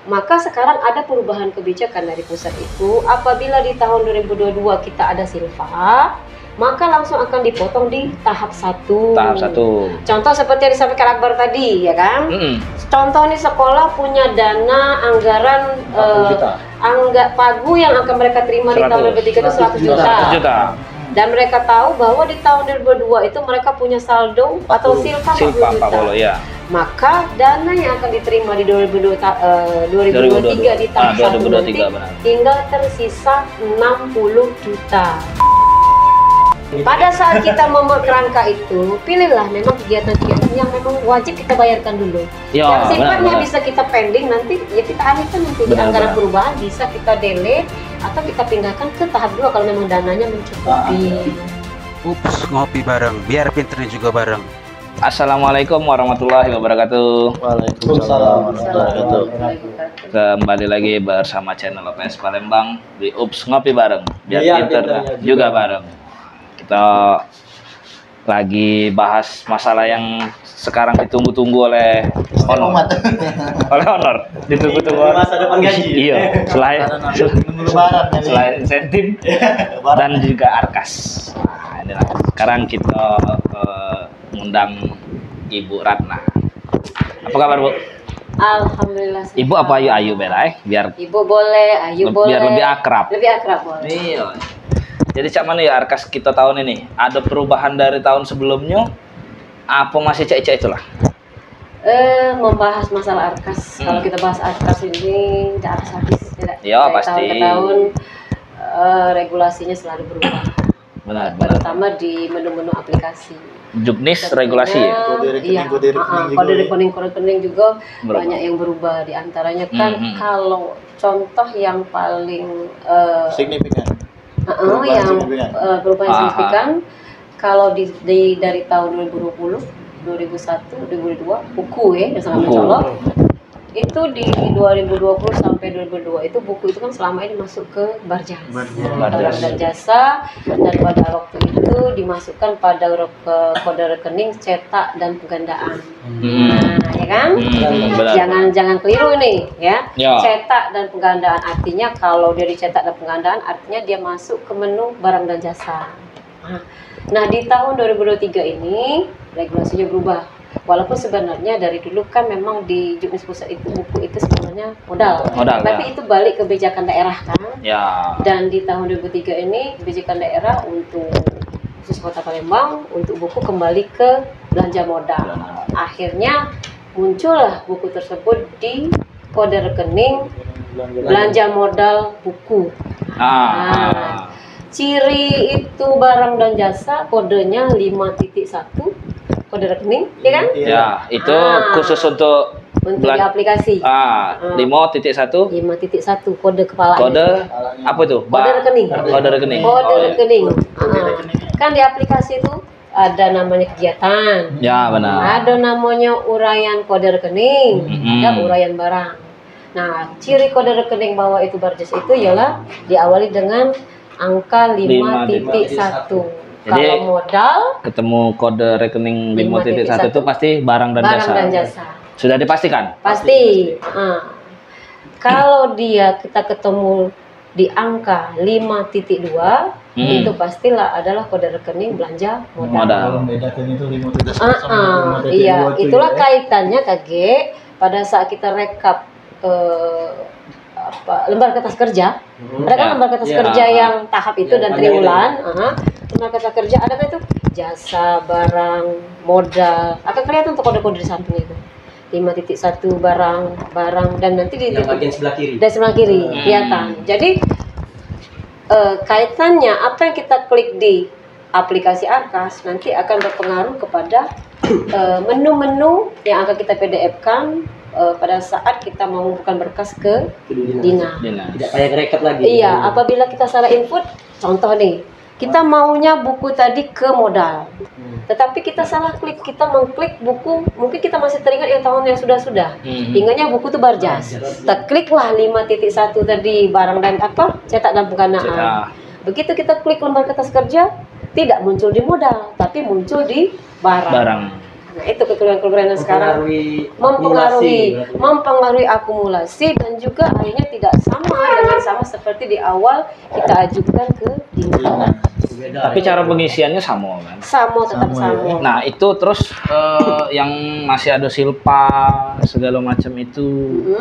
Maka sekarang ada perubahan kebijakan dari pusat itu, apabila di tahun 2022 kita ada silva, maka langsung akan dipotong di tahap 1. Tahap 1. Contoh seperti yang disampaikan Akbar tadi, ya kan? Contoh nih, sekolah punya dana anggaran pagu yang akan mereka terima di tahun 2023 itu 100 juta. Dan mereka tahu bahwa di tahun 2022 itu mereka punya saldo atau silva 40 juta. Ya. Maka dana yang akan diterima di 2023 di tahap 1 nanti tinggal tersisa 60 juta. Pada saat kita membuat kerangka itu, pilihlah memang kegiatan-kegiatan yang memang wajib kita bayarkan dulu. Ya, yang sifatnya bisa kita pending nanti, ya kita alihkan nanti di anggaran perubahan, bisa kita delete atau kita pindahkan ke tahap 2 kalau memang dananya mencukupi. Ups, ngopi bareng, biar pinternya juga bareng. Assalamualaikum warahmatullahi wabarakatuh. Waalaikumsalam warahmatullahi wabarakatuh. Kembali lagi bersama channel OPS Palembang di Ups Ngopi Bareng, biar pinter juga bareng. Kita lagi bahas masalah yang sekarang ditunggu-tunggu oleh Honor. Oleh Honor, ditunggu-tunggu masa depan gaji. Iya, selain insentif dan juga Arkas. Nah, inilah. Sekarang kita mengundang Ibu Ratna. Apa kabar, Bu? Alhamdulillah. Ibu apa Ayu berai? Biar Ibu boleh, Ayu boleh. Biar lebih akrab. Lebih akrab boleh. Iya. Jadi cak mana ya Arkas kita tahun ini? Ada perubahan dari tahun sebelumnya? Apa masih cek-cek itulah? Membahas masalah Arkas. Kalau kita bahas Arkas ini tidak habis. Ya pasti. Tahun ke tahun regulasinya selalu berubah. Benar. Terutama di menu-menu aplikasi. Juknis regulasi ya? Kode rekening juga banyak yang berubah. Di antaranya kan kalau contoh yang paling signifikan. Perubahan signifikan kalau dari tahun 2020, 2001, 2002 buku yang sangat mencolok. Itu di 2020 sampai 2022 itu buku itu kan selama ini masuk ke Barjas dan jasa, dan pada waktu itu dimasukkan pada kode rekening cetak dan penggandaan. Nah, ya kan? Jangan keliru nih ya. Cetak dan penggandaan artinya kalau dia dicetak dan penggandaan artinya dia masuk ke menu barang dan jasa. Nah, di tahun 2023 ini regulasinya berubah. Walaupun sebenarnya dari dulu kan memang di Juknis Pusat itu buku itu sebenarnya modal tapi itu balik kebijakan daerah kan. Ya. Dan di tahun 2003 ini kebijakan daerah untuk khusus Kota Palembang untuk buku kembali ke belanja modal. Akhirnya muncullah buku tersebut di kode rekening belanja modal buku. Ciri itu barang dan jasa kodenya 5.1 kode rekening, ya kan? Ya, itu khusus untuk di aplikasi. 5.1 kode kepala. Kode apa itu? Kode rekening. Kode rekening. Kode rekening. Kan di aplikasi itu ada namanya kegiatan. Ya, benar. Ada namanya uraian kode rekening, ada uraian barang. Nah, ciri kode rekening bahwa itu Barjas itu ialah diawali dengan angka 5.1. Jadi, kalau modal ketemu kode rekening 5.1 itu pasti barang dan jasa. Sudah dipastikan? Pasti. Kalau kita ketemu di angka 5.2 itu pastilah adalah kode rekening belanja modal. Iya, itulah kaitannya KG pada saat kita rekap lembar kertas kerja. Ada kan lembar kertas kerja yang tahap itu dan triwulan. Lembar kertas kerja ada kan itu jasa, barang, modal. Akan kelihatan tuh kode-kode di samping itu. 5.1 barang dan nanti di bagian sebelah kiri. Dari sebelah kiri kelihatan. Jadi kaitannya apa yang kita klik di aplikasi Arkas nanti akan berpengaruh kepada menu-menu yang akan kita PDF-kan pada saat kita mengumpulkan berkas ke Dinas. Tidak payah rekap lagi. Iya, apabila kita salah input, contoh nih, kita maunya buku tadi ke modal, tetapi kita salah klik, kita mengklik buku, mungkin kita masih teringat yang tahun yang sudah-sudah, ingatnya buku itu Barjas, kita kliklah 5.1 tadi barang dan cetak dan penggandaan. Begitu kita klik lembar kertas kerja, tidak muncul di modal, tapi muncul di barang. Nah, itu kekeliruan-kekeliruan sekarang mempengaruhi akumulasi dan juga akhirnya tidak sama seperti di awal kita ajukan ke dinas. Tapi cara pengisiannya sama kan? Tetap sama. Nah itu terus yang masih ada silpa segala macam itu,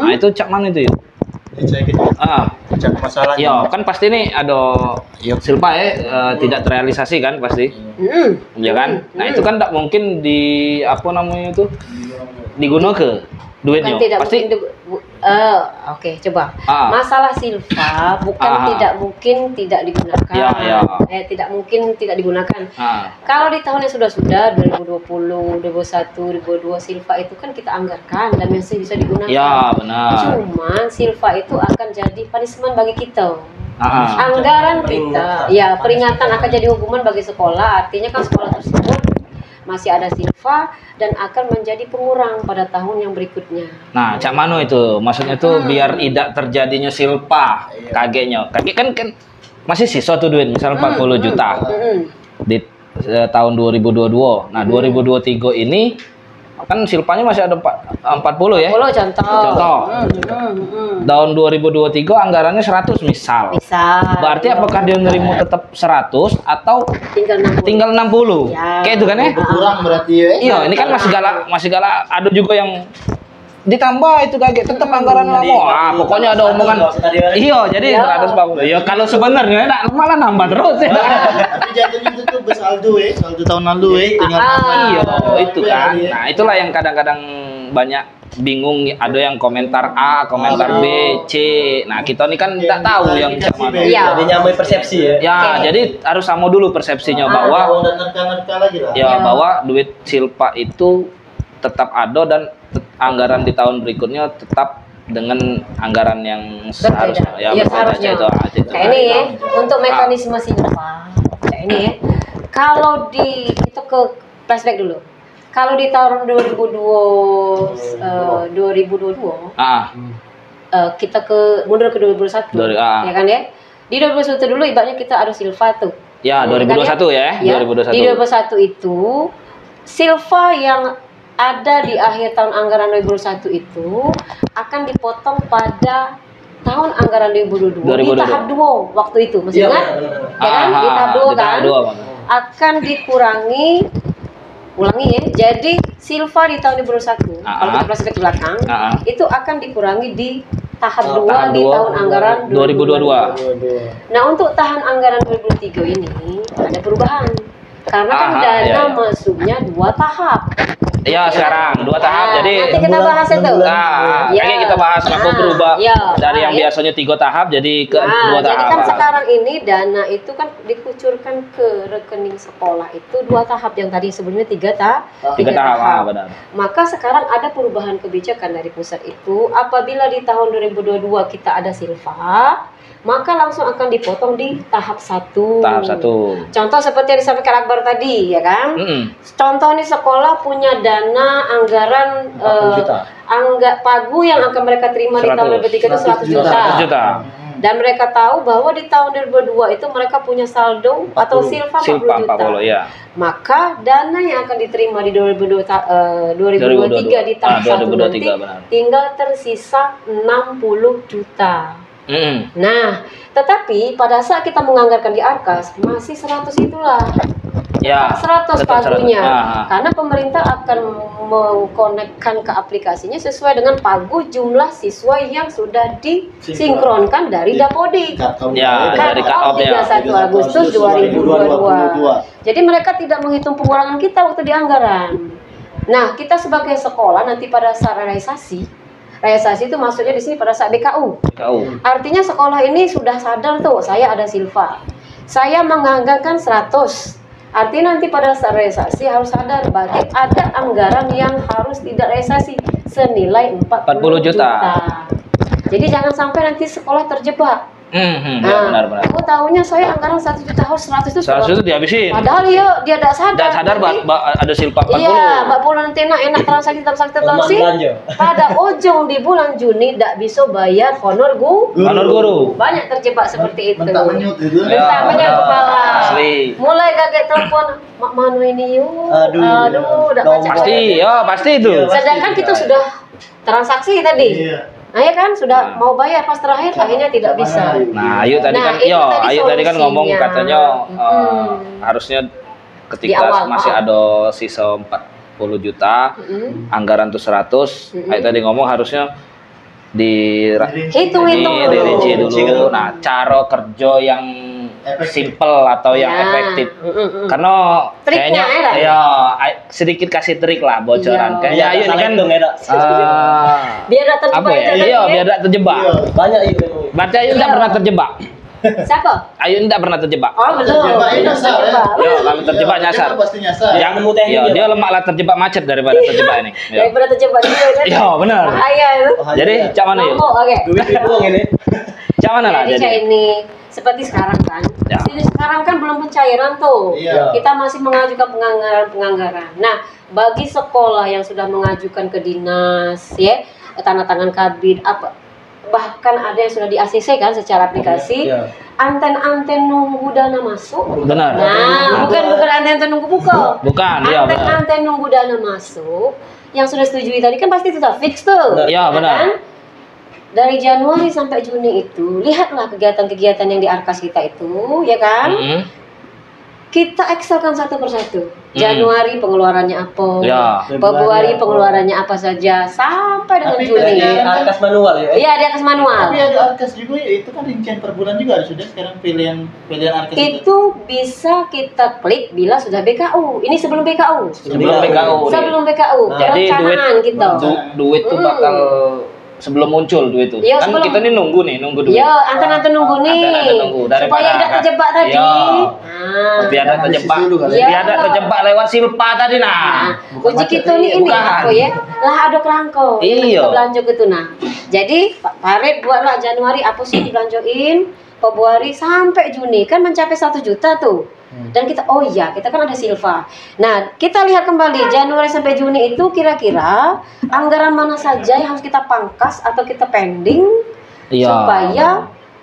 nah itu cak mana itu ya? Cek masalahnya. Ya kan pasti nih ada silpa tidak terrealisasi kan pasti, ya kan? Nah itu kan tidak mungkin di apa namanya itu digunakan duitnya, Tidak pasti. Oke, coba. Masalah silpa bukan tidak mungkin tidak digunakan. Tidak mungkin tidak digunakan. Kalau di tahun yang sudah 2020, 2021, 2022 silpa itu kan kita anggarkan dan masih bisa digunakan. Ya, benar. Cuman silpa itu akan jadi punishment bagi kita. Anggaran kita, ya peringatan akan jadi hukuman bagi sekolah. Artinya kan sekolah tersebut masih ada silpa dan akan menjadi pengurang pada tahun yang berikutnya. Nah, cak mano itu maksudnya tuh biar tidak terjadinya silpa. Kageknya kan masih siswa tuh duit misal 40 juta di tahun 2022. Nah 2023 ini kan silpanya masih ada 40 ya. 40 contoh. Tahun 2023 anggarannya 100 misal. Berarti apakah dia nerima tetap 100 atau tinggal 60? Ya. Kayak itu kan ya? Kurang berarti ya. Iya, ini kan masih galak ada juga yang ditambah itu kaget tetap anggaran lama. Pokoknya ada omongan. Iya, jadi 140. Ya kalau sebenarnya malah nambah terus ya. Tapi jatuhnya itu tuh bersaldo saldo tahun lalu tinggal Iya, itu kan. Nah, itulah yang kadang-kadang banyak bingung, ada yang komentar A, komentar B, C. Nah, kita ini kan tidak tahu yang mana. Iya. Jadi nyamai persepsi ya. Ya, jadi harus sama dulu persepsinya bahwa bahwa duit silpa itu tetap ada dan anggaran di tahun berikutnya tetap dengan anggaran yang seharusnya. Seharusnya. Kayak ini ya, untuk mekanisme silpa. Kayak ini ya. Kalau kita ke flashback dulu. Kalau di tahun 2022 kita mundur ke 2021. Ya kan ya? Di 2021 dulu ibaratnya kita ada silpa tuh. Ya, 2021 ya. 2021. Di 2021 itu silpa yang ada di akhir tahun anggaran 2021 itu akan dipotong pada tahun anggaran 2022 di tahap 2 waktu itu, masih ingat? Ya kan? Di tahap 2 kan akan dikurangi, ulangi ya. Jadi silpa di tahun 2021 kalau kita flashback ke belakang itu akan dikurangi di tahap 2 di tahun anggaran 2022. Nah, untuk tahun anggaran 2023 ini ada perubahan. Karena kan dana masuknya 2 tahap. Iya, sekarang 2 tahap. Jadi nanti kita bahas itu. Kita bahas kenapa berubah dari yang biasanya 3 tahap jadi ke 2 tahap. Jadi kan sekarang ini dana itu kan dikucurkan ke rekening sekolah itu 2 tahap, yang tadi sebelumnya 3 tahap. Benar. Maka sekarang ada perubahan kebijakan dari pusat itu, apabila di tahun 2022 kita ada silpa, maka langsung akan dipotong di tahap 1. Contoh seperti yang disampaikan Akbar tadi, ya kan? Contoh nih, sekolah punya dana anggaran pagu yang akan mereka terima di tahun 2023 itu 100 juta. Dan mereka tahu bahwa di tahun 2022 itu mereka punya saldo atau silpa 40 juta. Maka dana yang akan diterima di 2023 di tahap 1 nanti tinggal tersisa 60 juta. Nah, tetapi pada saat kita menganggarkan di Arkas masih 100 itulah. 100 pagunya. Karena pemerintah akan mengkonekkan ke aplikasinya sesuai dengan pagu jumlah siswa yang sudah disinkronkan dari Dapodik. Dari cut-off 31 Agustus 2022. Jadi mereka tidak menghitung pengurangan kita waktu di anggaran. Nah, kita sebagai sekolah nanti pada saat realisasi itu maksudnya di sini pada saat BKU. Artinya sekolah ini sudah sadar tuh, saya ada silpa. Saya menganggarkan 100. Artinya nanti pada saat realisasi harus sadar bahwa ada anggaran yang harus tidak realisasi senilai 40 juta. Jadi jangan sampai nanti sekolah terjebak. Ya, benar. Aku tahunya saya anggaran 1 juta harus 100 itu 100 itu dihabisin. padahal dia tidak sadar. Dan sadar ada silpa 40. Iya, 40 nanti enak transaksi. Pada ujung di bulan Juni tidak bisa bayar honor guru. Banyak terjebak seperti itu. Bentak menyut itu. Bentak menyut kepala. Asli. Mulai kaget telepon, Mak Manu ini yuk. Aduh, udah Pasti itu. Sedangkan kita sudah transaksi tadi. Iya. Nah ya kan sudah mau bayar pas terakhir akhirnya tidak bisa. Nah, Ayu tadi Nah, kan itu Ayu tadi kan ngomong solusinya. katanya harusnya Di ketika awal, masih ada sisa 40 juta, anggaran tuh 100, Ayu tadi ngomong harusnya Hitung. dirinci dulu. Nah, cara kerja yang simple atau yang efektif. Karena Triknya kayaknya ya sedikit kasih trik lah bocoran. Kayaknya Ayu ini kan Biar tak terjebak. apa ya? Iya, biar tidak terjebak. Banyak itu. Berarti Ayu tidak pernah terjebak. Siapa? Ayu tidak pernah terjebak. Oh belum. Terjebak ini nyasar, ya. Yo, kalau terjebak nyasar. Dia pasti nyasar. Yang dia lemak lah terjebak macet daripada terjebak ini. Yo. Daripada terjebak juga kan. Iya, benar. Bahaya itu. Jadi cak mana yuk? Oh, oke. Duit dibuang ini. Cak mana lah Jadi kayak jadi? ini seperti sekarang kan. Ya. Jadi sekarang kan belum pencairan tuh. Iya. Kita masih mengajukan penganggaran. Nah, bagi sekolah yang sudah mengajukan ke dinas, ya, tanda tangan kabid, apa, bahkan ada yang sudah di ACC kan secara aplikasi. Iya. Anten-anten nunggu dana masuk. Benar. Nah, bukan anten-anten nunggu buka. Bukan, iya benar. Anten-anten nunggu dana masuk yang sudah setujui tadi kan pasti sudah fix tuh. Iya, benar. Kan? Dari Januari sampai Juni itu, lihatlah kegiatan-kegiatan yang di Arkas kita itu, ya kan? Kita excelkan satu persatu. Januari pengeluarannya apa, Ya. Februari pengeluarannya apa saja, sampai dengan Tapi Juni. Ini Arkas manual ya. Iya, di Arkas manual. Tapi ada Arkas juga ya, itu kan rincian per bulan juga sudah sekarang pilihan Arkas itu. Itu bisa kita klik bila sudah BKU. Ini sebelum BKU. Sebelum PKU. Sebelum BKU. Jadi Perencanaan kita. duit tuh bakal sebelum muncul duit itu. Iya, Kan sebelum- kita nih nunggu duit. Ya, anten-anten nunggu nih. Anten-anten nunggu. Daripada Supaya tidak kan- terjebak tadi. Iya. Nah. Biar tidak terjebak. dulu kali. Iya. Biar tidak terjebak lewat silpa tadi Nah, nah. uji kita ini Bukan. apa ya? Lah ada kerangko. Iya. Kita belanja gitu nah. Jadi Pak Farid buatlah Januari apa sih dibelanjoin? Februari sampai Juni kan mencapai 1 juta tuh. Dan kita kita kan ada silva. Nah, kita lihat kembali Januari sampai Juni itu kira-kira anggaran mana saja yang harus kita pangkas atau kita pending Iya. supaya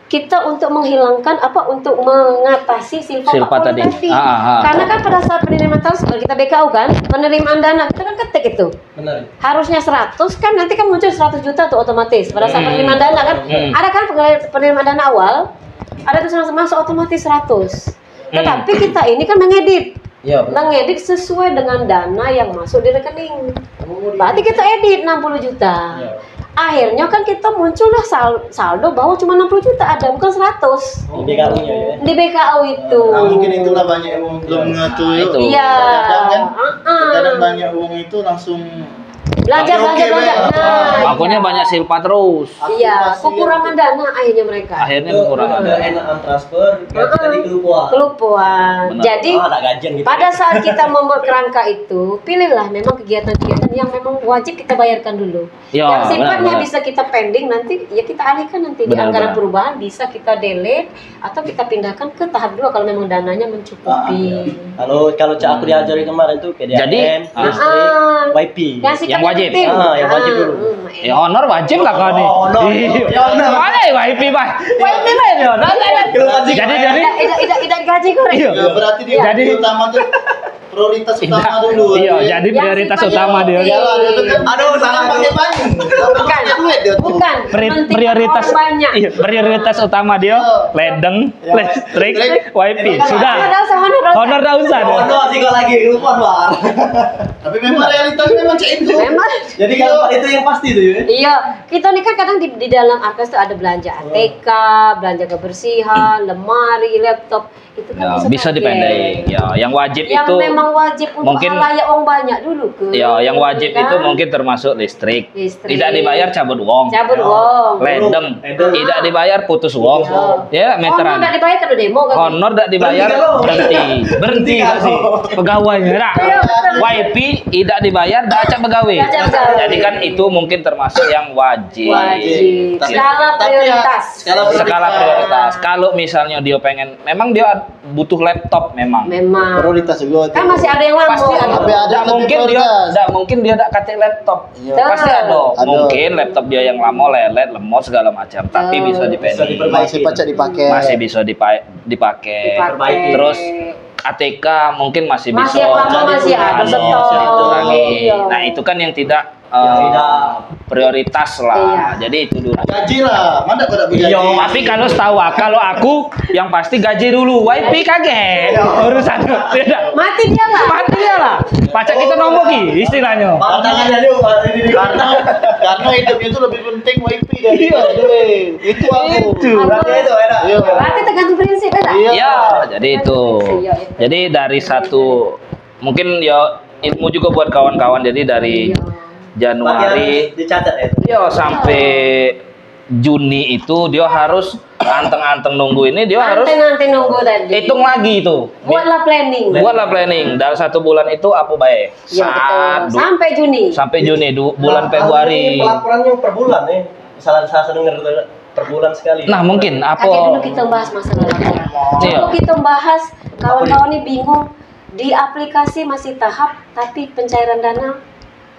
kita untuk menghilangkan untuk mengatasi silpa Silpa 40 tadi. Ah. Karena kan pada saat penerimaan tahun seperti kita BKU kan, penerimaan dana kita kan ketik itu. Benar. Harusnya 100 kan nanti kan muncul 100 juta tuh otomatis pada saat penerimaan dana kan. Ada kan penerimaan dana awal, ada tuh langsung masuk otomatis 100. Tetapi kita ini kan mengedit. Iya, benar. Mengedit sesuai dengan dana yang masuk di rekening. Berarti kita edit 60 juta. Iya. Akhirnya kan kita muncullah saldo bahwa cuma 60 juta ada, bukan 100. Di BKU-nya ya. Di BKU itu. Nah, mungkin itulah banyak yang belum ngetahui. itu. Iya. Kadang kan, Ah. kadang banyak uang itu langsung Belanja. Oke, Nah, Makanya banyak silpa terus. iya, aktivasi kekurangan dana akhirnya mereka. Akhirnya Itu kekurangan. udah enakan transfer, berarti tadi kelupuan. Kelupuan. Benar. Jadi Ada gajian gitu. pada saat kita membuat kerangka itu, pilihlah memang kegiatan-kegiatan yang memang wajib kita bayarkan dulu. Ya, Yang sifatnya benar. bisa kita pending nanti, ya kita alihkan nanti di Benar, anggaran benar. perubahan bisa kita delete atau kita pindahkan ke tahap 2 kalau memang dananya mencukupi. Kalau cak aku diajarin kemarin tuh PDAM, Jadi, listrik, YP. Yang wajib. penting. Yang wajib dulu. Ya honor wajib lah kau nih. honor. Iya. Mana ya WIP bah? WIP lah ya. Jadi Tidak digaji kok. Iya. ya berarti dia Jadi- utama tuh prioritas utama dulu. Iya, Ya. jadi Yang prioritas sifatnya utama dia. Iyalah, dia tuh kan Aduh, salah pakai tuh. banyak. Bukan. Pakai duit dia tuh. Bukan. Kepentingan Prioritas orang banyak. iya, prioritas utama dia ledeng, listrik, WIP. Sudah. Honor dah usah. Honor sih kalau lagi kelupuan, Bang. Tapi memang realitanya memang cek itu. Memang. Jadi kalau itu yang pasti tuh ya. Iya, kita nih kan kadang di dalam Arkas tuh ada belanja ATK, belanja kebersihan, lemari, laptop, itu kan Ya, bisa pakai. dipending. Ya, yang wajib Yang itu memang memang wajib untuk mungkin layak uang banyak dulu ke. ya yang wajib kan? itu mungkin termasuk listrik. Listrik. Tidak dibayar cabut uang. Cabut uang. Ledem. Tidak dibayar putus uang. Ya, Honor meteran. nggak dibayar kan demo kan? Honor tidak dibayar berhenti sih pegawainya. Nah, Iya, betul. YP tidak dibayar dah acak pegawai. Dah acak pegawai. Jadi kan itu mungkin termasuk yang wajib. Wajib. Tapi- Skala tapi ya, prioritas. Skala prioritas. Kalau misalnya dia pengen, memang dia butuh laptop memang. Memang. Prioritas juga. Kan masih ada yang lama. Pasti ada. Tapi ada Nggak yang lebih mungkin dia, prioritas. nggak mungkin dia tak katik laptop. Iya. Pasti ada. Ada. Mungkin laptop dia yang lama, lelet, lemot segala macam. Tapi bisa dipending. Masih pacak dipakai. Masih bisa dipakai. Dipakai. Terus ATK mungkin masih bisa. Masih lama masih ada Anu, betul. bisa dikurangi. Iya. Nah itu kan yang tidak tidak prioritas lah. Iya. Jadi itu dulu. Gaji lah, mana kau tak bergaji? Tapi kalau setahu kalau aku yang pasti gaji dulu. YP kaget. Urusan tidak. Mati dia lah. Mati ya lah. Pacak kita nombok istilahnya. tangannya dulu ini Karena hidupnya itu lebih penting WiFi dari duit. Itu aku. Itu. berarti itu enak. Iya. Berarti tergantung prinsip kan? Iya. Ya, jadi itu. Jadi dari satu mungkin ya ilmu juga buat kawan-kawan. Jadi dari Januari dicatat ya. ya sampai Juni itu dia harus anteng-anteng nunggu ini, dia harus Nanti nunggu tadi. hitung lagi itu. Buatlah planning. Buatlah planning. Dalam 1 bulan itu apa baik? Iya betul. Sampai Juni. Sampai Juni, bulan Februari. Pelaporannya per bulan nih. Misalnya saya dengar per bulan sekali. Nah mungkin apa? Kakek dulu kita bahas masalah lapor. Iya. Dulu kita bahas kawan-kawan ini bingung di aplikasi masih tahap tapi pencairan dana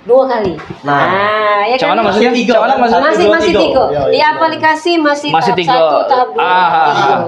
2 kali. Nah. ya Cuman kan? maksudnya? Tiga, Cuman kan? maksudnya? Masih tiga. Iya, Di iya. aplikasi masih Masih tahap 1, tiga. tahap 2. Ah.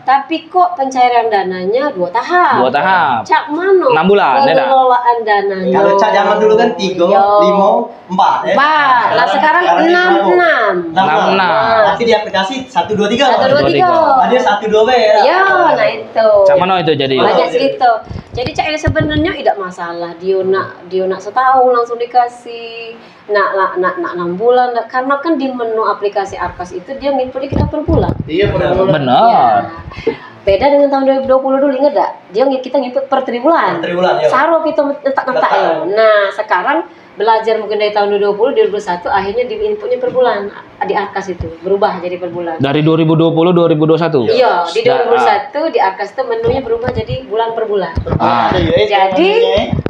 Tapi kok pencairan dananya 2 tahap? 2 tahap. Cak mano? 6 bulan, ya dah? Pengelolaan dananya. Kalau cak zaman dulu kan 3, Iya. 5, 4 ya. 4. Lah sekarang 6. 6. Tapi di aplikasi 1 2 3. 1, 2, 3. Ada 1 2 B ya. Ya, nah itu. Sama no itu jadi. Banyak cerita. Jadi Cak ini sebenarnya tidak masalah. Dia nak setahun langsung dikasih. Nak 6 bulan. Karena kan di menu aplikasi Arkas itu dia ngikutnya kita per bulan. Iya, benar. Benar. Ya. Beda dengan tahun 2020 dulu, ingat gak? Kita ngikut per tribulan. Per tribulan, ya. Saro kita ngetak-ngetak ya. Nah, sekarang belajar mungkin dari tahun 2020, 2021 akhirnya di inputnya per bulan di Arkas itu berubah jadi per bulan. Dari 2020 2021. Iya, di Sudah, 2021 di Arkas itu menunya berubah jadi bulan per bulan. Ah. Ada ya, Jadi,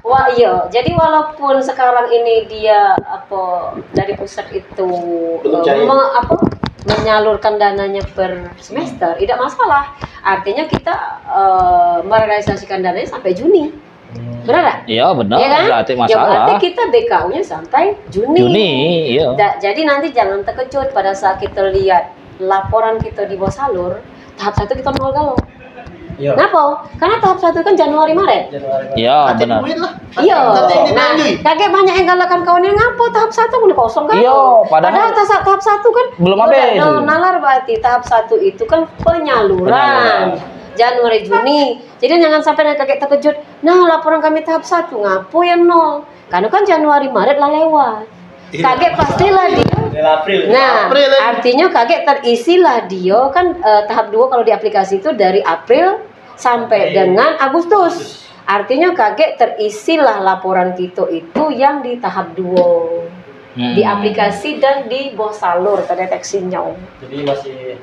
namanya. jadi walaupun sekarang ini dia dari pusat itu Belum cair. menyalurkan dananya per semester, tidak masalah. Artinya kita merealisasikan dananya sampai Juni. Benar nggak? Iya benar. Ya kan? Berarti Ya masalah. berarti kita BKU-nya sampai Juni. Juni, iya. Jadi nanti jangan terkejut pada saat kita lihat laporan kita di bawah salur, tahap 1 kita nol galau. Iya. Kenapa? Karena tahap 1 kan Januari Maret. Iya Nanti benar. duit lah. Iya. Nanti yang Nah, ditanjui. kakek banyak yang galakan kawannya ngapo tahap 1 udah kosong kan? Iya, padahal tahap 1 kan belum habis. nalar berarti tahap 1 itu kan penyaluran. Januari Juni. Jadi jangan sampai kakek terkejut. Nah, laporan kami tahap 1 ngapo yang nol? Karena kan Januari Maret lah lewat. Kaget pastilah dia. April. Nah, April lagi. artinya kaget terisilah dia kan tahap 2 kalau di aplikasi itu dari April sampai dengan Agustus. Artinya kaget terisilah laporan kita itu yang di tahap 2. Di aplikasi dan di bawah salur terdeteksinya. Jadi masih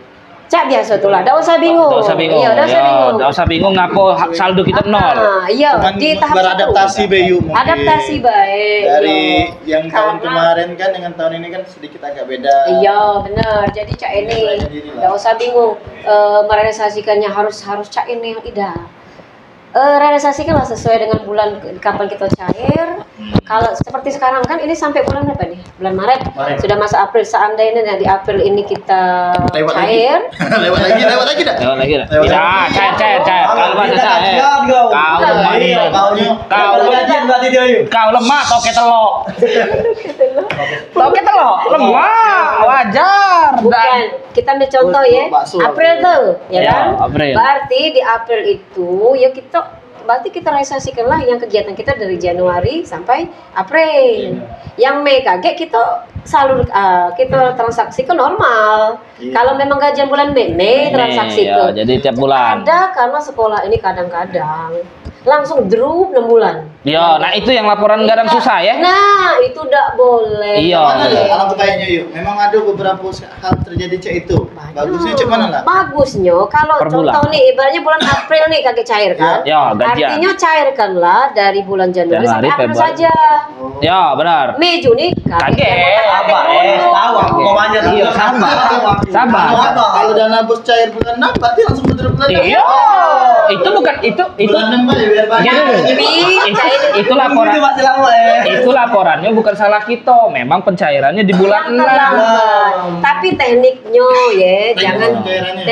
Cak biasa tuh lah, tidak usah bingung. Nggak usah bingung. Iya, tidak usah Ya, bingung. nggak usah bingung ngapo saldo kita nol. Iya, Cuman di tahap beradaptasi satu. Bayu mungkin. Adaptasi baik. Dari iya. yang tahun Karena- kemarin kan dengan tahun ini kan sedikit agak beda. Iya benar. Jadi Cak ini Belajar diri lah. nggak usah bingung merealisasikannya harus Cak ini tidak. Realisasikanlah sesuai dengan bulan kapan kita cair. Kalau seperti sekarang kan ini sampai bulan apa nih? Bulan Maret. Maret. Sudah masuk April. Seandainya di April ini kita Lewat cair. lewat lagi dah. Lewat lagi dah. Lewat Tidak, cair. Kalau bahasa saya. Kau lemah ini. Kau gajian berarti dia yuk. Kau lemah toke telok. Toke telok lemah. Wajar. Bukan, kita ambil contoh ya. Bakso. April tuh, ya Ya, kan? April. Berarti di April itu ya berarti kita realisasikanlah yang kegiatan kita dari Januari sampai April. Yang Mei kaget kita kita transaksi ke normal. Iya. Kalau memang gajian bulan Mei transaksi ya, ke. jadi tiap bulan. Ada karena sekolah ini kadang-kadang langsung drop 6 bulan. Ya, nah itu yang laporan kadang susah ya. Nah, itu tidak boleh. Iya. Mana lah alam kayaknya yuk. Memang ada beberapa hal terjadi cek itu. Bagusnya cek mana lah? Bagusnya kalau Per bulan. contoh nih ibaratnya bulan April nih kakek cair kan. Ya, gajian. Artinya cairkanlah dari bulan Januari sampai April Februari. saja. Ya, benar. Mei Juni Kaget. Apa tahu aku mau banyak Iya, sama. Sama. Kalau dana bos cair bulan 6 berarti langsung betul bulan 6. Iya. Itu bukan itu Bulan 6 aja biar banyak. itu laporan. Itu masih lama Itu laporannya bukan salah kita. Memang pencairannya di bulan Yang 6. terlambat. Tapi tekniknya ya, jangan pencairannya.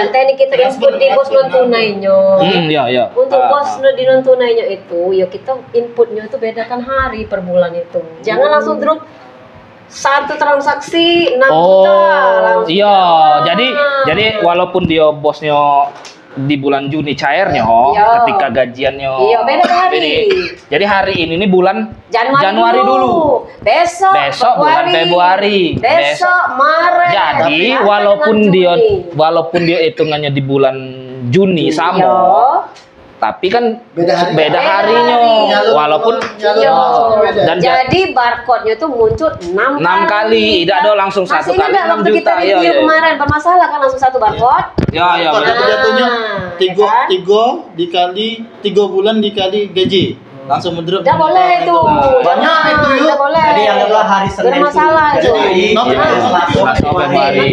teknik kita input di bos non tunainya. Ya, ya. Untuk bos di non tunainya itu, ya kita inputnya itu bedakan hari per bulan itu. Jangan langsung drop satu transaksi 6 juta. langsung. Iya, jadi walaupun dia bosnya di bulan Juni cairnya, Iya. ketika gajiannya Iya, beda hari. Jadi hari ini nih bulan Januari dulu. Besok bulan Februari. Besok Maret. Jadi Tapi walaupun dengan Juni. dia hitungannya di bulan Juni sama, Iya. tapi kan Beda hari. beda harinya. Jalur- Walaupun Iya. beda. Dan Jadi barcode-nya tuh muncul 6 kali. Tidak ada langsung satu Masih kali ingat 6 waktu kita juta. Iya, review iya. kemarin bermasalah kan langsung satu barcode. Ya, ya, Kalau benar. jatuhnya ya kan? tiga dikali 3 bulan dikali gaji langsung mendrop. Udah boleh itu. Banyak itu yuk. Udah boleh. Jadi anggaplah hari Senin Bermasalah itu. itu. Jadi, Notif, iya, notif, masuk Februari.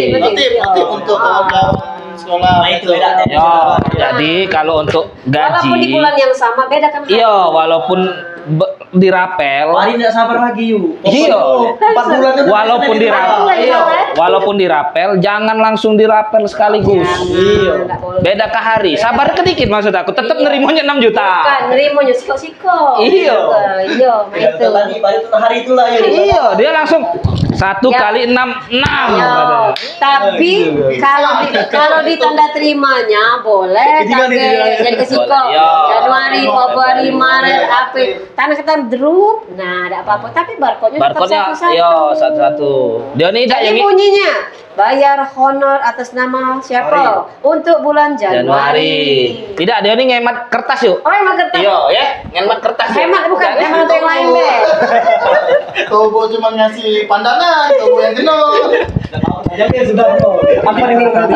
Notif untuk kawan-kawan sekolah. Nah, itu beda. Ya, jadi kalau untuk Walaupun di gaji, bulan yang sama beda kan. iya, walaupun dirapel, Hari tidak sabar lagi yuk. Iya. 4 bulan itu walaupun Senin itu dirapel, apa? Iya. walaupun dirapel, jangan langsung dirapel sekaligus. Iya. Enggak boleh. Beda ke hari, sabar sedikit maksud aku, tetap Iya. nerimanya 6 juta. Bukan, nerimanya siko-siko. Iya. Iya, nah Ya, itu. tadi pada itu hari itulah yuk. Iya, dia langsung 1 Ya. kali 6, 6. Yo, tapi kalau di tanda terimanya boleh jadi kesiko. Boleh, yo. Januari, Februari, Maret, April. Tanah kita drop. Nah, ada apa-apa. Tapi barcode-nya tetap Barcode-nya satu-satu. iya satu-satu. Dia nih tidak Jadi yang bunyinya bayar honor atas nama siapa? Untuk bulan Januari. Januari. Tidak, dia nih ngemat kertas yuk. Oh, emang kertas. Iya, ya, ngemat kertas. yuk. Hemat bukan, hemat untuk yang lain deh. Kau mau cuma ngasih pandangan, kau mau yang kenal. Jadi sudah apa nih? Nah,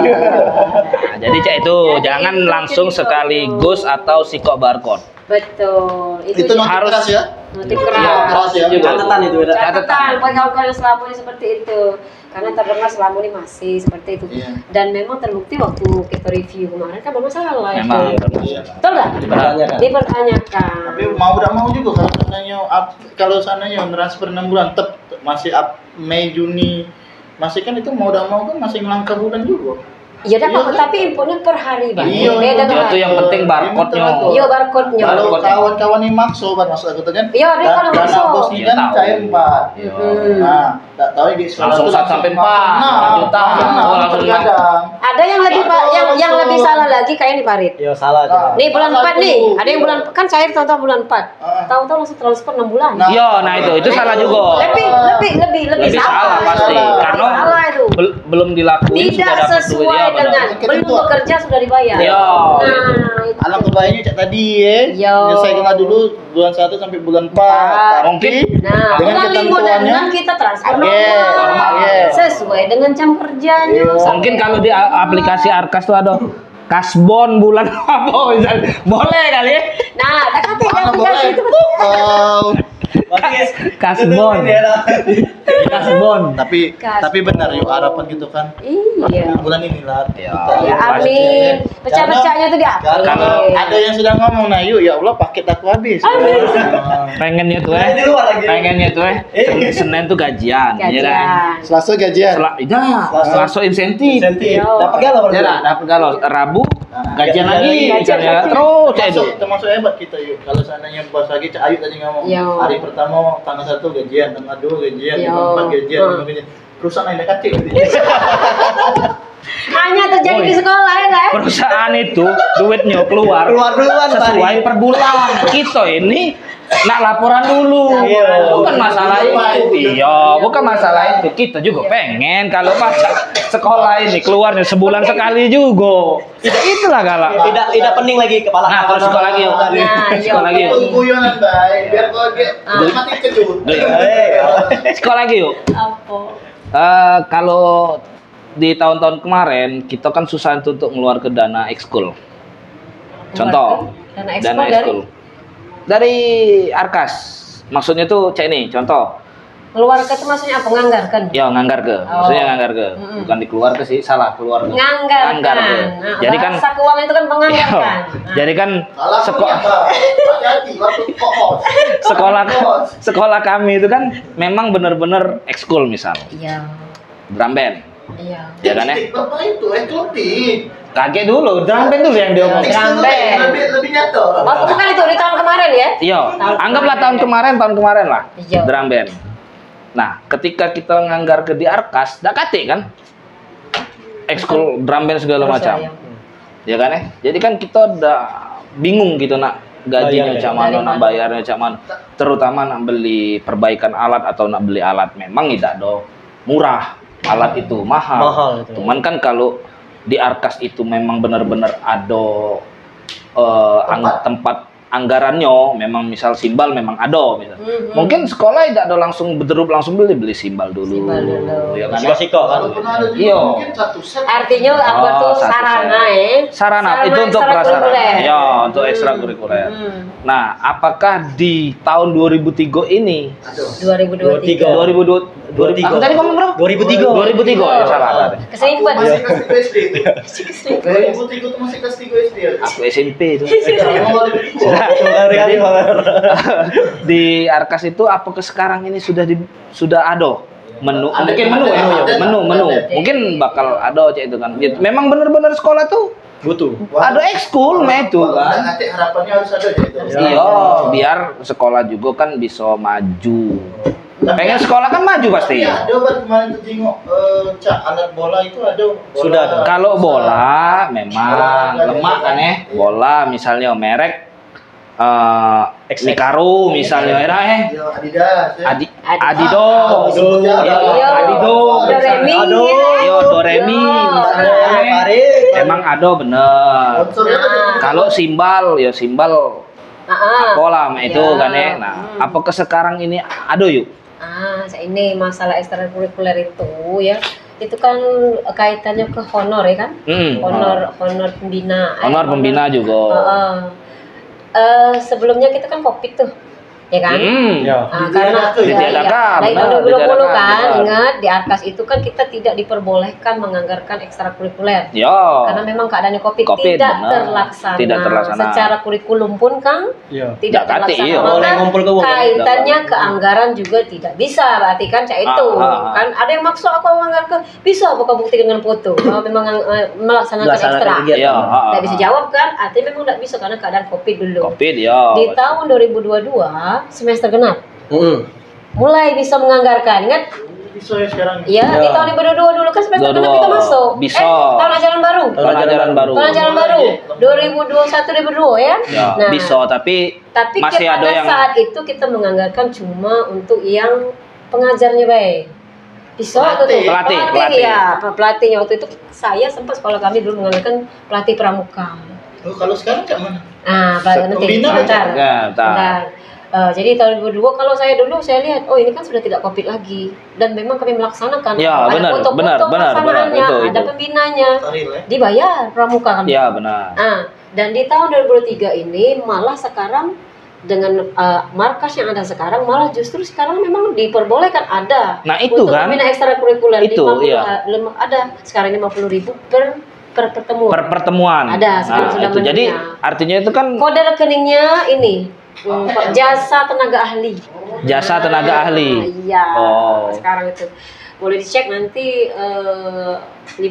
jadi cek itu jangan langsung sekaligus atau sikok barcode. Betul. Itu notif harus- keras ya. Notif Iya, keras. keras ya. Catatan itu beda. Catatan buat kawan-kawan yang selama ini seperti itu. Karena terdengar selama ini masih seperti itu. Iya. Dan memang terbukti waktu kita review kemarin kan bermasalah Memang itu. bermasalah. Betul nggak? Dipertanyakan. Dipertanyakan. Tapi mau tidak mau juga kalau seandainya transfer 6 bulan tetap masih Mei Juni masih kan itu mau tidak mau kan masih melangkah bulan juga. Iya dah, Iya, tapi infonya per hari bang. Iya, Beda Dia kan? tuh yang penting barcode-nya. Iya barcode-nya. Kalau Barcode-nya. kawan-kawan ini makso kan maksud aku tuh kan. Iya, dia kalau dana makso. bos ini Iya, kan tahu. cair 4. Iya. Nah, tak tahu di sekolah Langsung tuh 1 sampai 4 Nah, juta. nah, Oh, langsung terkadang. Ada yang lebih yang lebih salah lagi kayak di Parit. Iya salah coba. Nih bulan Salah 4 nih, tuh. ada yang bulan kan cair tahu-tahu bulan 4. Ah. Tahu-tahu langsung transfer 6 bulan. Nah, Iya, nah itu salah juga. Lebih Lebih salah pasti Salah. karena Salah itu. belum dilakuin Tidak sudah dapat duit sesuai ya, dengan benar. belum bekerja sudah dibayar. Iya. Nah, itu. Alam kebayanya cak tadi ya. Iya. Selesaikanlah dulu bulan 1 sampai bulan 4. Empat. Mungkin Nah, dengan bulan 5 dan ketentuannya 6 kita transfer Oke, normal. oke. Sesuai dengan jam kerjanya. Iya. mungkin kalau di aplikasi Arkas tuh ada kasbon bulan apa misalnya. Boleh kali ya. Nah, ada kan Mana aplikasi boleh? itu Kasbon. Kasbon. Tapi benar yuk harapan gitu kan. Iya. Bulan inilah. Ya. Ya amin. Pecah-pecahnya tuh Karena diapain? ada yang sudah ngomong nah yuk ya Allah paket aku habis. Pengennya tuh Di luar lagi. pengennya tuh Senin tuh gajian, ya kan? Gajian. Selasa gajian. Selasa insentif. Insentif. Yo. Dapat galau Ya berarti. dah, dapat kalau Rabu gajian gajian lagi, lagi. ya, terus cek itu. termasuk hebat kita yuk. Kalau seandainya pas lagi Cak Ayu tadi ngomong Yo. hari pertama tanggal 1 gajian, tanggal 2 gajian, Yo. tanggal 4 gajian, Hmm. 5 gajian. Perusahaan lain kacik. Hanya terjadi di sekolah ya, lah. Perusahaan itu duitnya keluar Keluar duluan sesuai tadi. per bulan. Kita ini nak laporan dulu. Bukan masalah itu. Iya, bukan masalah itu. Kita juga pengen kalau baca sekolah ini keluarnya sebulan sekali juga. Itulah galak. Tidak pening lagi kepala. Nah, terus sekolah lagi yuk. Sekolah lagi yuk. Guyonan baik, biar kau mati kejut. Sekolah lagi yuk. Kalau di tahun-tahun kemarin kita kan susah untuk ngeluar ke dana ekskul. Contoh, Dana ekskul dari Arkas. Maksudnya tuh cek nih, contoh. keluar ke itu maksudnya apa? Nganggarkan? Ya nganggar ke, maksudnya nganggar ke, bukan dikeluar ke sih, salah keluar ke. Nganggarkan. Nganggar ke. Nah, Jadi kan bahasa keuangan itu kan menganggarkan. Jadi kan Sekolah. Hati-hati waktu kok. sekolah kami itu kan memang benar-benar ekskul misal, Iya. drum band, Iya. ya kan ya? Bapak itu eklotik. Kaget dulu, drum band dulu yang diomong. Drum band. Lebih nyata. Oh, bukan itu di tahun kemarin ya? Iya, anggaplah tahun kemarin lah, Iya. drum band. Nah, ketika kita nganggar ke di Arkas, dak kate kan? Ekskul drum band segala Terus macam. Ya kan ya? Jadi kan kita udah bingung gitu nak gajinya cak mana, nak bayarnya cak mana. Terutama nak beli perbaikan alat atau nak beli alat memang tidak do murah. Alat itu mahal. Itu. Cuman kan kalau di Arkas itu memang benar-benar ada tempat anggarannya, memang misal simbal memang ada misal. Mungkin sekolah tidak ada langsung bederup langsung beli simbal dulu. Ya kan? Siko kan. Walaupun ada juga Iya. mungkin satu set. Artinya apa tuh satu sarana set. Sarana itu untuk prasarana. ekstrakurikuler. Ya, untuk ekstrakurikuler. Nah, apakah di tahun 2003 ini 2023. 2023 tadi ngomong berapa? 2003. Ya salah tadi. Kesimpulan. Masih kelas 3 SD. 2003 itu masih kelas 3 SD. Aku SMP itu. Jadi Di Arkas itu apakah sekarang ini sudah ada menu? Mungkin menu. Mungkin bakal ada cek itu kan. Memang benar-benar sekolah tuh butuh. ada ekskul mah itu kan. Nanti harapannya harus ada gitu. Iya, biar sekolah juga kan bisa maju. Pengen sekolah kan maju pasti. Ada kan kemarin tuh tengok cak alat bola itu ada. Sudah ada. Kalau bola memang lemak kan ya. Bola misalnya merek Mikaro misalnya era Ya, Adidas. Ya. Adido. Iya. Adido. Doremi. Yo Doremi misalnya. Emang ada bener. Sponsornya ada. Kalau simbal ya simbal bola itu Ya. kan ya. Nah, apakah sekarang ini ada yuk? Ini masalah ekstrakurikuler itu ya. Itu kan kaitannya ke honor ya kan? Honor pembina. Honor pembina juga. Sebelumnya kita kan Covid tuh, ya kan? Ya. Karena Ditiadakan, dari benar, tahun 2020 kan, ditiadakan. ingat di Arkas itu kan kita tidak diperbolehkan menganggarkan ekstrakurikuler. Yo. Karena memang keadaannya Covid, Covid, tidak benar. terlaksana. Tidak terlaksana. Secara kurikulum pun kan Iya. tidak Nggak kate, terlaksana. iya. Maka Boleh ngumpul ke uang. kaitannya ke anggaran juga tidak bisa. Berarti kan cak itu. Kan ada yang maksud aku menganggarkan, bisa apakah bukti dengan foto bahwa memang melaksanakan ekstra. kegiatan. Tidak bisa jawab kan? Artinya memang tidak bisa karena keadaan Covid dulu. Covid ya. Di tahun 2022 semester genap mulai bisa menganggarkan, ingat? Bisa ya sekarang. Iya, di tahun 2022 dulu kan semester genap kita masuk. Bisa. Tahun ajaran baru. Tahun ajaran baru. Tahun ajaran baru 2021-2022 ya. Ya, Nah, bisa tapi masih kita ada pada yang saat itu kita menganggarkan cuma untuk yang pengajarnya baik. Bisa atau tuh? Pelatih. Ya, pelatihnya waktu itu saya sempat sekolah kami dulu menganggarkan pelatih pramuka. Oh, kalau sekarang kayak mana? Nanti Pembina sebentar. Ya, Sebentar. Jadi tahun 2022 kalau saya dulu saya lihat ini kan sudah tidak Covid lagi dan memang kami melaksanakan. Ya, ada benar, foto-foto benar, pelaksanaannya, itu. ada pembinanya, Taril ya. dibayar pramuka kan. Ya, benar. Dan di tahun 2023 ini malah sekarang dengan markas yang ada sekarang malah justru sekarang memang diperbolehkan ada. Nah, itu untuk kan. pembina ekstrakurikuler Itu, iya. ada sekarang 50.000 per pertemuan. Per pertemuan. Ada, sekarang sudah itu. Jadi menunya. artinya itu kan Kode rekeningnya ini jasa tenaga ahli. jasa tenaga ahli. Iya. Oh. Sekarang itu. boleh dicek nanti 50.000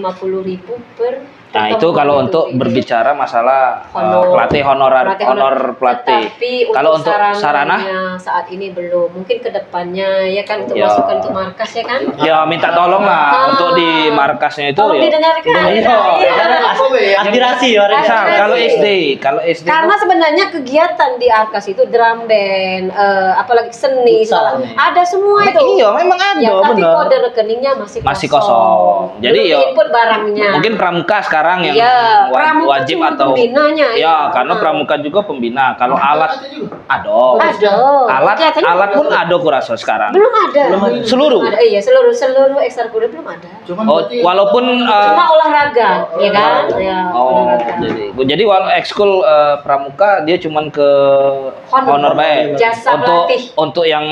per. Nah itu kalau untuk berbicara masalah pelatih honorer, honor pelatih. Tapi kalau untuk sarananya saat ini belum. Mungkin kedepannya ya kan untuk Ya. masukan untuk markas ya kan. Ya minta tolong lah untuk di markasnya itu Tolong ya. didengarkan. Iya. Aspirasi ya. Misal kalau SD Karena sebenarnya kegiatan di Arkas itu drum band, apalagi seni, Futsal. ada semua itu. iya memang ada Ya, tapi bener. kode rekeningnya masih kosong. Jadi belum ya input barangnya. mungkin pramuka sekarang yang Iya, pramuka wajib cuma atau pembinanya, ya ya. karena pramuka juga pembina. Kalau alat Ada juga. ada. Ada. Alat Kelihatannya alat pun belum. ada kurasa sekarang. Belum ada. Seluruh? Belum ada. Iya, seluruh ekstrakurikuler belum ada. Cuman Oh, berarti- walaupun Cuma olahraga, ya kan? Ya, oh olahraga. jadi walau ekskul pramuka dia cuman ke honor baik. Jasa untuk pelatih. untuk yang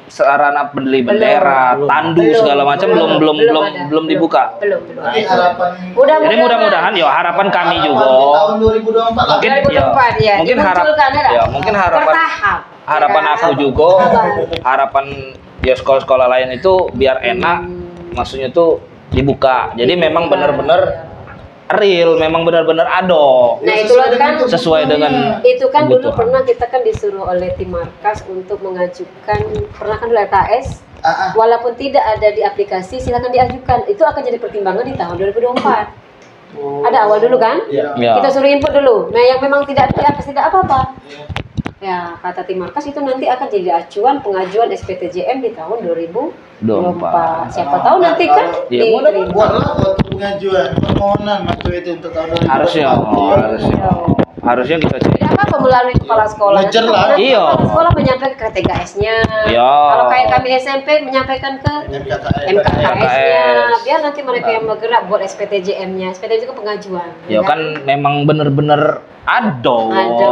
sarana beli bendera, tandu Belum. segala macam belum ada. dibuka. Belum. Berarti harapan Jadi mudah-mudahan ya harapan kami juga tahun 2024 lah. mungkin 2024 ya, mungkin dimunculkan, ada? ya mungkin harapan Bertahap. harapan Ya kan? aku juga Sabar. harapan ya sekolah-sekolah lain itu biar enak maksudnya tuh dibuka. Jadi memang benar-benar real, memang benar-benar ado. Nah, itulah kan Sesuai dengan itu kan dulu kebutuhan. pernah kita kan disuruh oleh tim markas untuk mengajukan, pernah kan dulu LKS, walaupun tidak ada di aplikasi silakan diajukan, itu akan jadi pertimbangan di tahun 2024. Ada awal dulu kan, Ya. kita suruh input dulu. Nah, yang memang tidak ada di aplikasi tidak apa-apa. Ya, kata tim markas itu nanti akan jadi acuan pengajuan SPTJM di tahun 2024. Siapa tahu nanti kan Ya, diterima. Buatlah waktu pengajuan permohonan waktu itu untuk tahun 2024. harusnya kita cek. Tidak apa-apa melalui kepala sekolah. Ngejar lah. Nanti Iya. Kepala sekolah menyampaikan ke TKS-nya. Iya. Kalau kayak kami SMP menyampaikan ke MKKS-nya. Biar nanti mereka yang bergerak buat SPTJM-nya. SPTJM itu pengajuan. Ya kan memang bener-bener ado. Ada.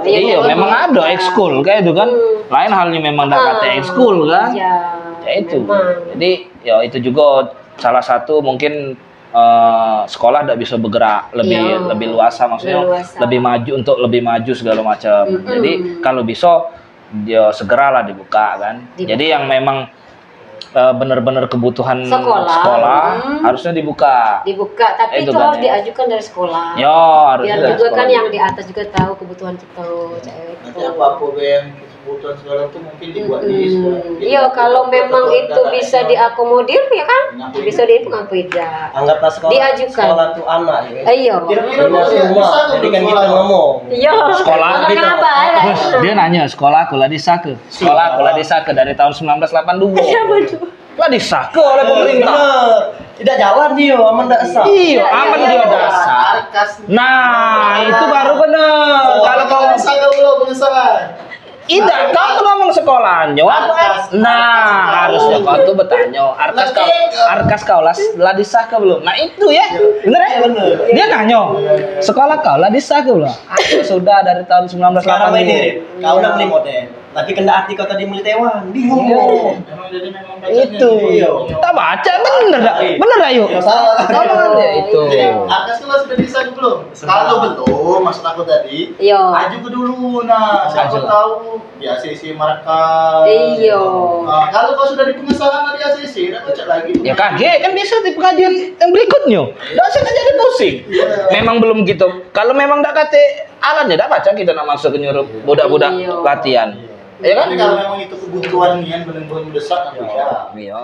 Iya, memang ada ekskul kayak itu kan. Lain halnya memang dak kata ekskul kan. Iya. Ya itu. Memang. Jadi ya itu juga salah satu mungkin sekolah tidak bisa bergerak Iya. lebih luasa maksudnya Leluasa. lebih maju untuk lebih maju segala macam. Jadi kalau bisa dia segeralah dibuka kan. Dibuka. Jadi yang memang benar-benar kebutuhan Sekolah. harusnya dibuka. Dibuka, tapi Itu itu kan harus ya. diajukan dari sekolah. Ya, harusnya Biar dari juga kan sekolah. yang di atas juga tahu kebutuhan kita. Nanti apa-apa yang kebutuhan segala itu mungkin dibuat di sekolah. Iya, kalau memang itu bisa diakomodir ya kan, bisa diakomodir. Anggaplah sekolah. Diajukan. Sekolah itu anak ya. Iya. Kira-kira Rumah bisa semua. nggak Jadi kan kita sekolah? ngomong. Iya. Sekolah Kenapa? Dia nanya sekolah kula disake. Sekolah kula disake dari tahun 1982. Iya betul. Lah disake oleh pemerintah. Bener. Tidak jalan dia, aman tidak sah. Iya, aman dia dasar. Sarkas. Nah, itu baru benar. Kalau kau bisa belum pengesahan. tidak, kau tuh ngomong sekolahnya. Arkas. Nah, harusnya kau tuh bertanya. Arkas kau lah disake belum? Nah itu ya, bener ya? Bener. Dia nanya, sekolah kau lah disake belum? Aku sudah dari tahun Sekarang 1982. ini, kau udah beli model. Tapi kena arti kau tadi mulai Taiwan, bingung. Memang jadi memang bacanya Itu gitu. kita baca bener dah ayo salah. ya itu Jadi, Arkas kelas sudah bisa belum? Kalau belum, maksud aku tadi, Iya. aju ke dulu. Nah, siapa Aju. tahu di ACC markas. Iya. Nah, kalau kau sudah di pengesahan di ACC, udah baca lagi. ya kaget kan bisa di pengajian yang berikutnya nggak usah kan jadi pusing memang belum gitu kalau memang nggak kate alatnya nggak baca kita nak masuk ke nyuruh budak-budak Iya. latihan ya kan Tapi kalau memang itu kebutuhan yang benar-benar mendesak, nanti ya. iya